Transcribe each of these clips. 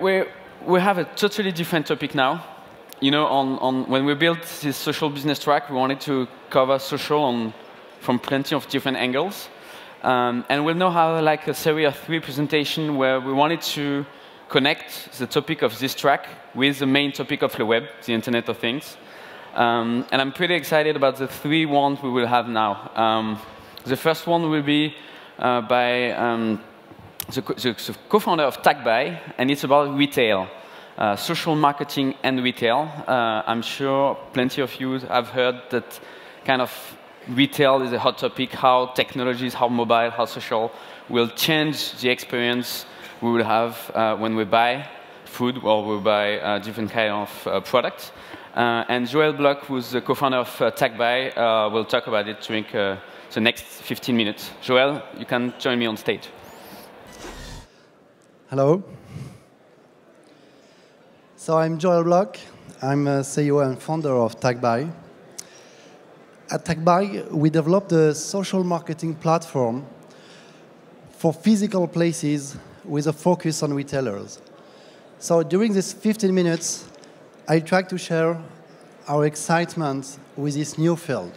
we have a totally different topic now. You know, when we built this social business track, we wanted to cover social from plenty of different angles. And we'll now have like a series of 3 presentations where we wanted to connect the topic of this track with the main topic of LeWeb, the Internet of Things. And I'm pretty excited about the 3 ones we will have now. The first one will be by the co-founder of TagBuy, and it's about retail, social marketing and retail. I'm sure plenty of you have heard that kind of retail is a hot topic, how technologies, how mobile, how social will change the experience we will have when we buy food or we buy different kind of products. And Bloch, who's the co-founder of TagBuy, will talk about it during the next 15 minutes. Joel, you can join me on stage. Hello. So I'm Bloch. I'm a CEO and founder of TagBuy. At TagBuy, we developed a social marketing platform for physical places with a focus on retailers. So during these 15 minutes, I try to share our excitement with this new field.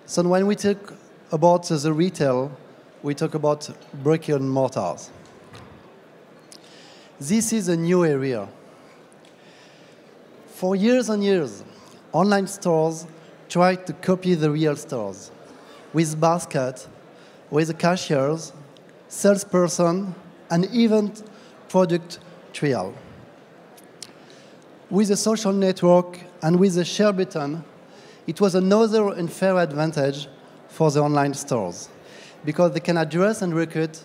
So when we talk about the retail, we talk about brick and mortars. This is a new area. For years and years, online stores tried to copy the real stores with basket, with cashiers, salesperson, and even product trial. With a social network and with a share button, it was another unfair advantage for the online stores because they can address and recruit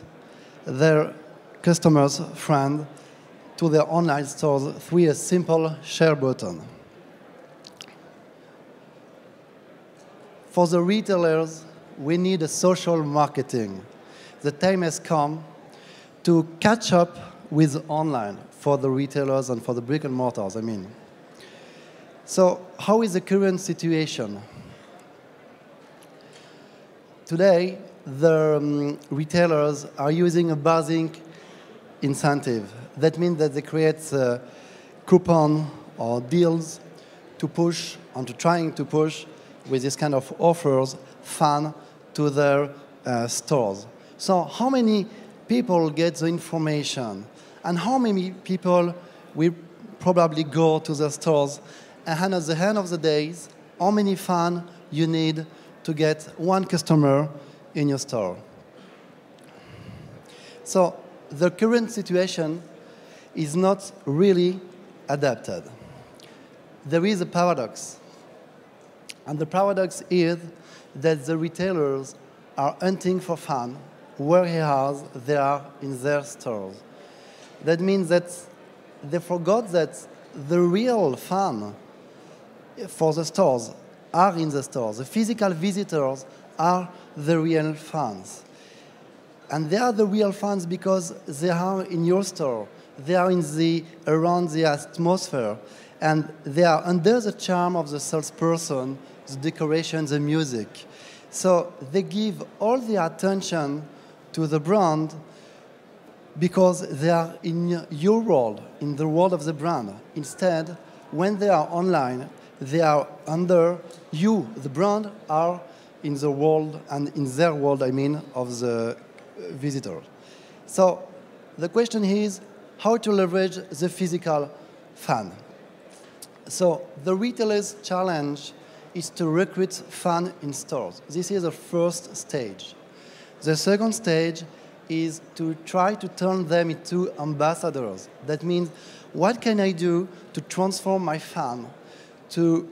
their customers, friends, to their online stores through a simple share button. For the retailers, we need a social marketing. The time has come to catch up with online for the retailers and for the brick and mortars, I mean. So how is the current situation? Today, the retailers are using a buzzing incentive. That means that they create coupon or deals to push, and to trying to push with this kind of offers, fun to their stores. So how many people get the information? And how many people will probably go to the stores? And at the end of the day, how many fans you need to get one customer in your store? So the current situation is not really adapted. There is a paradox. And the paradox is that the retailers are hunting for fun whereas they are in their stores. That means that they forgot that the real fun for the stores are in the stores. The physical visitors are the real fans. And they are the real fans because they are in your store. They are around the atmosphere. And they are under the charm of the salesperson, the decoration, the music. So they give all the attention to the brand because they are in your world, in the world of the brand. Instead, when they are online, they are under you. The brand are in the world, and in their world, I mean, of the visitor. So the question is how to leverage the physical fan. So the retailer's challenge is to recruit fans in stores. This is the first stage. The second stage is to try to turn them into ambassadors. That means, what can I do to transform my fan, to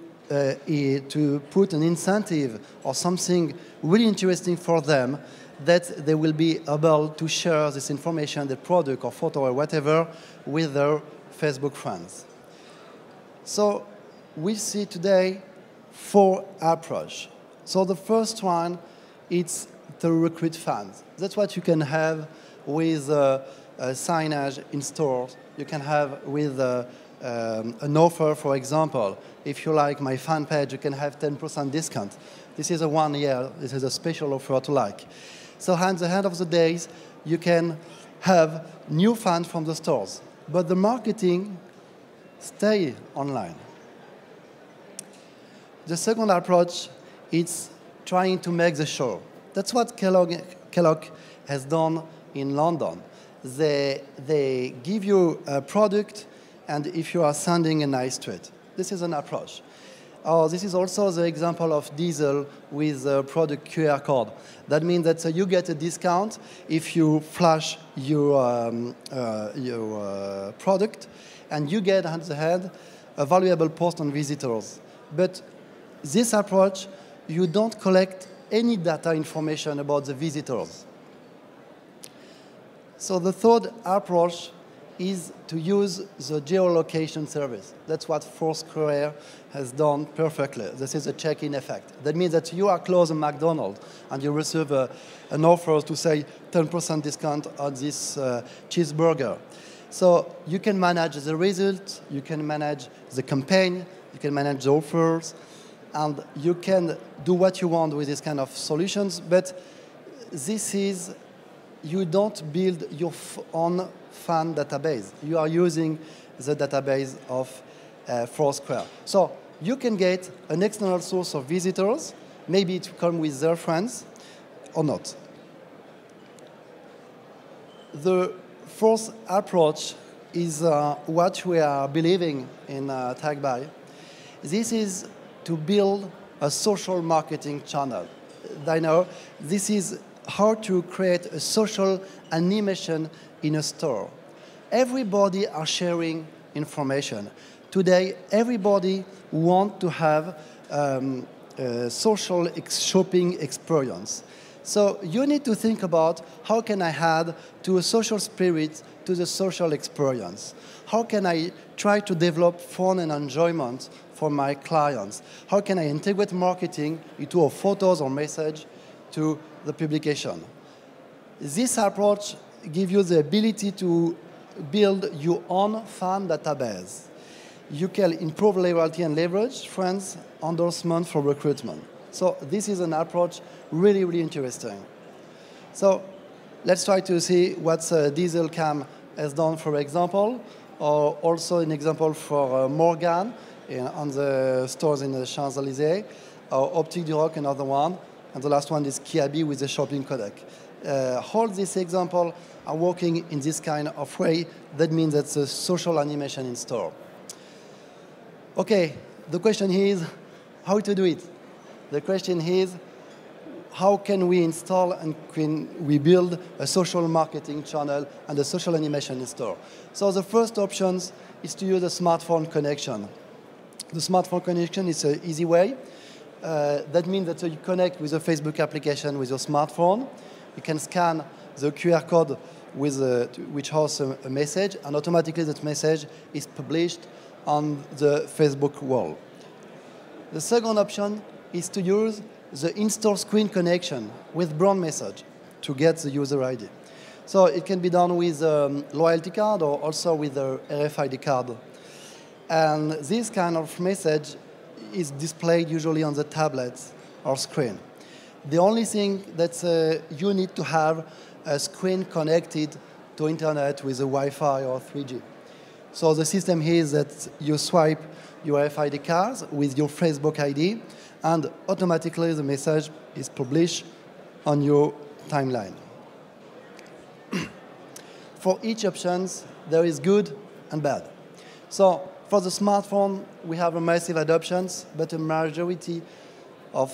put an incentive or something really interesting for them that they will be able to share this information, the product or photo or whatever, with their Facebook friends. So we see today 4 approaches. So the first one, it's to recruit fans. That's what you can have with signage in stores. You can have with an offer, for example. If you like my fan page, you can have 10% discount. This is a 1 year. This is a special offer to like. So at the end of the days, you can have new fans from the stores. but the marketing stays online. The second approach is trying to make the show. That's what Kellogg has done in London. They give you a product, and if you are sending a nice tweet. This is an approach. This is also the example of Diesel with a product QR code. That means that you get a discount if you flash your product, and you get at the end a valuable post on visitors. But this approach, you don't collect any data information about the visitors. So the third approach is to use the geolocation service. That's what Foursquare has done perfectly. This is a check-in effect. That means that you are close to McDonald's and you receive an offer to say 10% discount on this cheeseburger. So you can manage the result, you can manage the campaign, you can manage the offers, and you can do what you want with this kind of solutions, but this is, you don't build your own fan database. You are using the database of Foursquare. So you can get an external source of visitors, maybe to come with their friends or not. The fourth approach is what we are believing in TagBuy. This is to build a social marketing channel. I know this is how to create a social animation in a store. Everybody are sharing information. Today, everybody wants to have a social shopping experience. So you need to think about how can I add to a social spirit to the social experience? How can I try to develop fun and enjoyment for my clients? How can I integrate marketing into a photos or message to the publication? This approach gives you the ability to build your own fan database. You can improve loyalty and leverage friends endorsement for recruitment. So this is an approach really, really interesting. So let's try to see what Diesel Cam has done, for example, or also an example for Morgan on the stores in the Champs-Élysées, or Optique du Roc, another one, and the last one is Kiabi with the shopping codec. All these examples are working in this kind of way. That means that's a social animation in store. Okay, the question is how to do it. The question is how can we install and can we build a social marketing channel and a social animation in store. So the first option is to use a smartphone connection. The smartphone connection is an easy way. That means that you connect with a Facebook application with your smartphone. You can scan the QR code with which has a message, and automatically that message is published on the Facebook wall. The second option is to use the in-store screen connection with brand message to get the user ID. So it can be done with a loyalty card or also with a RFID card. And this kind of message is displayed usually on the tablet or screen. The only thing that you need to have a screen connected to internet with a Wi-Fi or 3G. So the system here is that you swipe your RFID cards with your Facebook ID, and automatically the message is published on your timeline. For each option, there is good and bad. So for the smartphone, we have a massive adoptions, but a majority of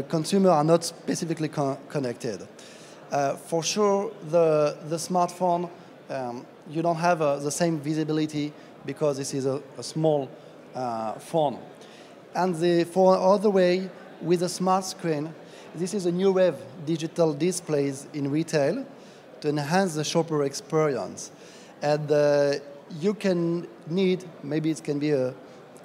consumers are not specifically connected. For sure, the smartphone, you don't have the same visibility because this is a small phone. And for other way, with a smart screen, this is a new wave digital displays in retail to enhance the shopper experience. And you can need, maybe it can be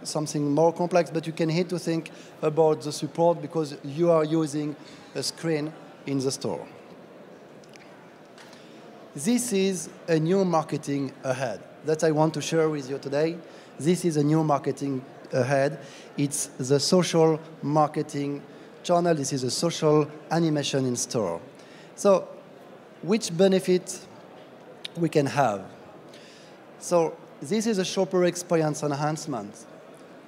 something more complex, but you can need to think about the support because you are using a screen in the store. This is a new marketing ahead that I want to share with you today. This is a new marketing ahead. It's the social marketing channel. This is a social animation in store. So which benefit we can have? So this is a shopper experience enhancement,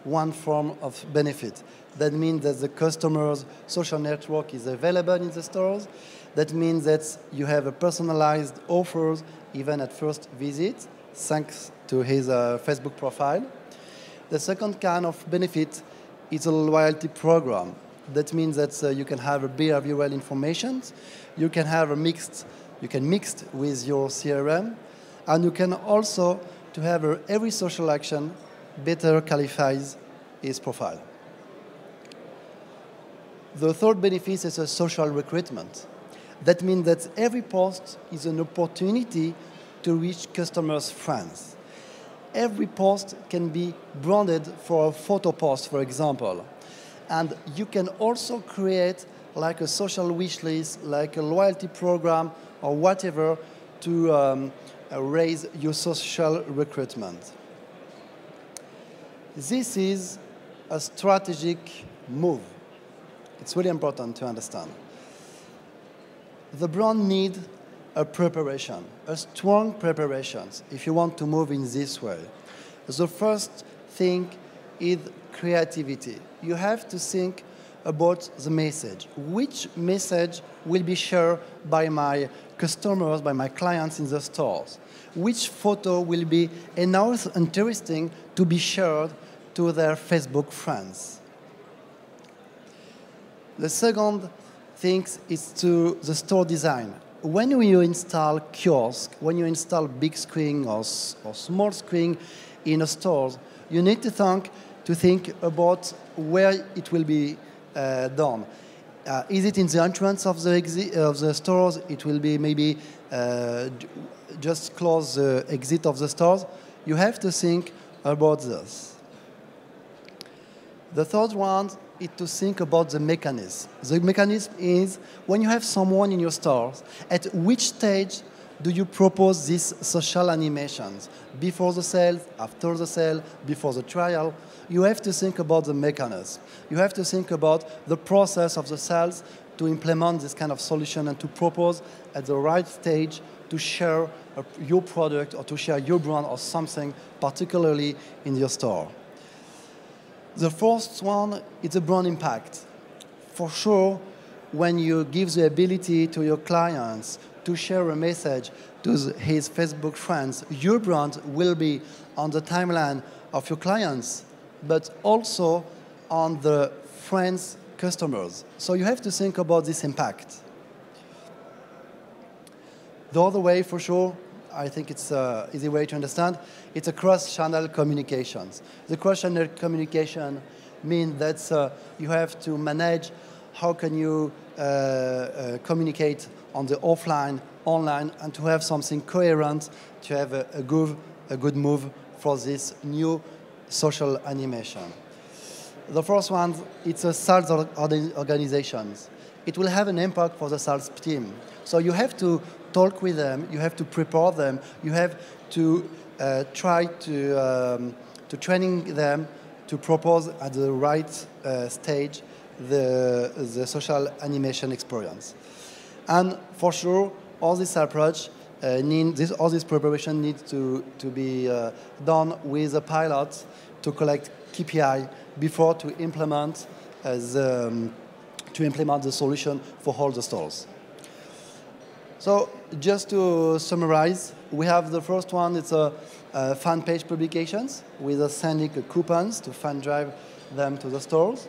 one form of benefit. That means that the customer's social network is available in the stores. That means that you have a personalized offers even at first visit, thanks to his Facebook profile. The second kind of benefit is a loyalty program. That means that you can have a behavioral information, you can have mix with your CRM, and you can also to have every social action better qualifies his profile. The third benefit is a social recruitment. That means that every post is an opportunity to reach customers' friends. Every post can be branded for a photo post, for example. And you can also create like a social wish list, like a loyalty program or whatever to raise your social recruitment. This is a strategic move. It's really important to understand. The brand needs a preparation, a strong preparation, if you want to move in this way. The first thing is creativity. You have to think about the message. Which message will be shared by my customers, by my clients in the stores? Which photo will be enough interesting to be shared to their Facebook friends? The second thing is to the store design. When you install kiosk, when you install big screen or small screen in a store, you need to think about where it will be done. Is it in the entrance of the stores? It will be maybe just close the exit of the stores. You have to think about this. The third one is to think about the mechanism. The mechanism is when you have someone in your stores, at which stage do you propose these social animations? Before the sale, after the sale, before the trial? You have to think about the mechanism. You have to think about the process of the sales to implement this kind of solution and to propose at the right stage to share your product or to share your brand or something particularly in your store. The first one is the brand impact. For sure, when you give the ability to your clients to share a message to his Facebook friends, your brand will be on the timeline of your clients, but also on the friends' customers. So you have to think about this impact. The other way, for sure, I think it's an easy way to understand, it's a cross-channel communications. The cross-channel communication means that you have to manage how can you communicate on the offline, online, and to have something coherent, to have a good move for this new social animation. The first one, it's a sales organizations. It will have an impact for the sales team. So you have to talk with them, you have to prepare them, you have to try to training them to propose at the right stage the social animation experience. And for sure, all this approach, all this preparation needs to be done with a pilot to collect KPI before to implement the solution for all the stores. So just to summarize, we have the first one, it's a fan page publications with sending coupons to fan drive them to the stores.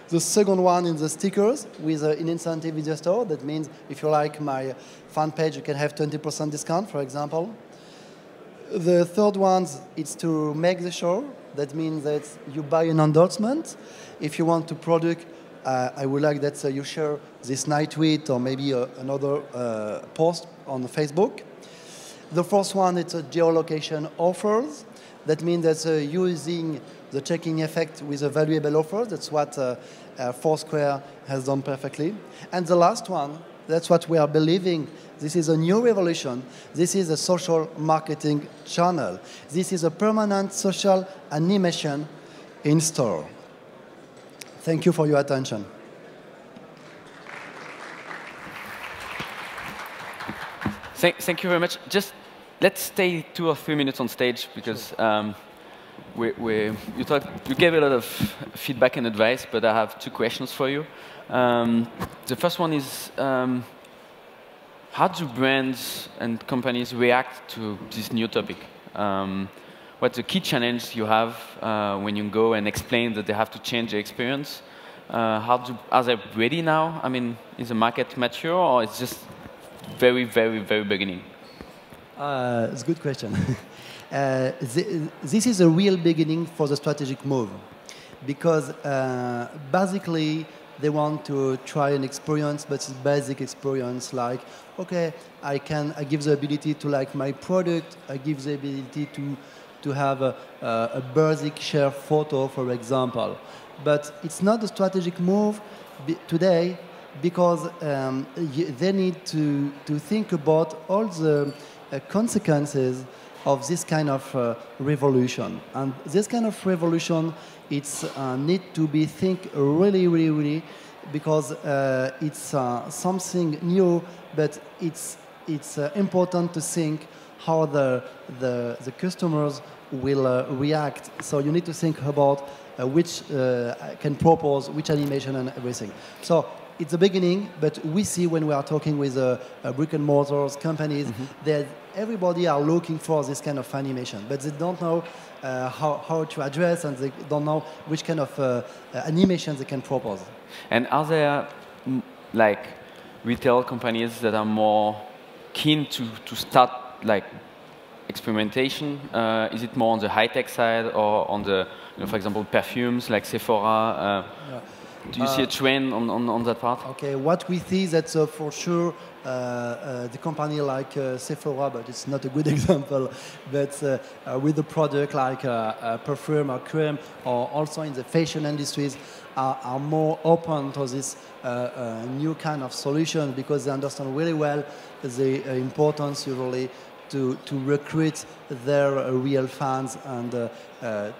The second one is the stickers with an incentive in the store. That means if you like my fan page, you can have 20% discount, for example. The third one is to make the show. That means that you buy an endorsement. If you want to product, I would like that you share this night tweet or maybe another post on Facebook. The first one is a geolocation offers. That means that using the checking effect with a valuable offer. That's what Foursquare has done perfectly. And the last one, that's what we are believing. This is a new revolution. This is a social marketing channel. This is a permanent social animation in store. Thank you for your attention. Thank you very much. Just let's stay 2 or 3 minutes on stage because you gave a lot of feedback and advice, but I have 2 questions for you. The first one is, how do brands and companies react to this new topic? What's the key challenge you have when you go and explain that they have to change their experience? Are they ready now? I mean, is the market mature, or it's just very, very, very beginning? It's a good question. This is a real beginning for the strategic move, because basically they want to try an experience, but it's basic experience like, okay, I give the ability to like my product, I give the ability to have a basic share photo, for example. But it's not a strategic move today, because they need to think about all the consequences of this kind of revolution. And this kind of revolution, it's need to be think really, really, really, because it's something new, but it's important to think how the customers will react. So you need to think about which can propose which animation and everything. So it's the beginning, but we see when we are talking with brick and mortars companies that everybody are looking for this kind of animation, but they don't know how to address, and they don't know which kind of animation they can propose. And are there like retail companies that are more keen to start like experimentation? Is it more on the high-tech side, or on the, for example, perfumes like Sephora? Do you see a trend on that part? Okay, what we see is that for sure the company like Sephora, but it's not a good example, but with a product like perfume or cream, or also in the fashion industries, are more open to this new kind of solution, because they understand really well the importance usually to recruit their real fans, and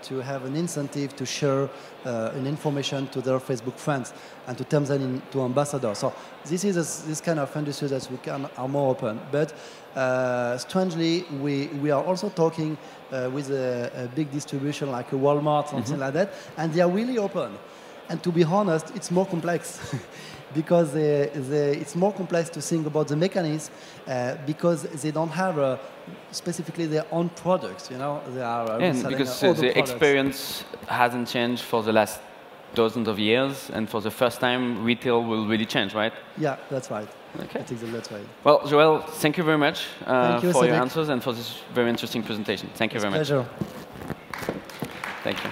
to have an incentive to share an information to their Facebook friends and to turn them into ambassadors. So this is this kind of industry that we are more open. But strangely, we are also talking with a big distribution like a Walmart, something like that, and they are really open. And to be honest, it's more complex. Because it's more complex to think about the mechanism, because they don't have specifically their own products, you know. They are because the experience hasn't changed for the last dozens of years, and for the first time, retail will really change, right? Yeah, that's right. Okay. I think that's right. Well, Joël, thank you very much for your answers and for this very interesting presentation. Thank you very much. Pleasure. Thank you.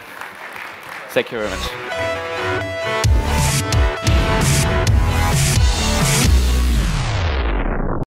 Thank you very much.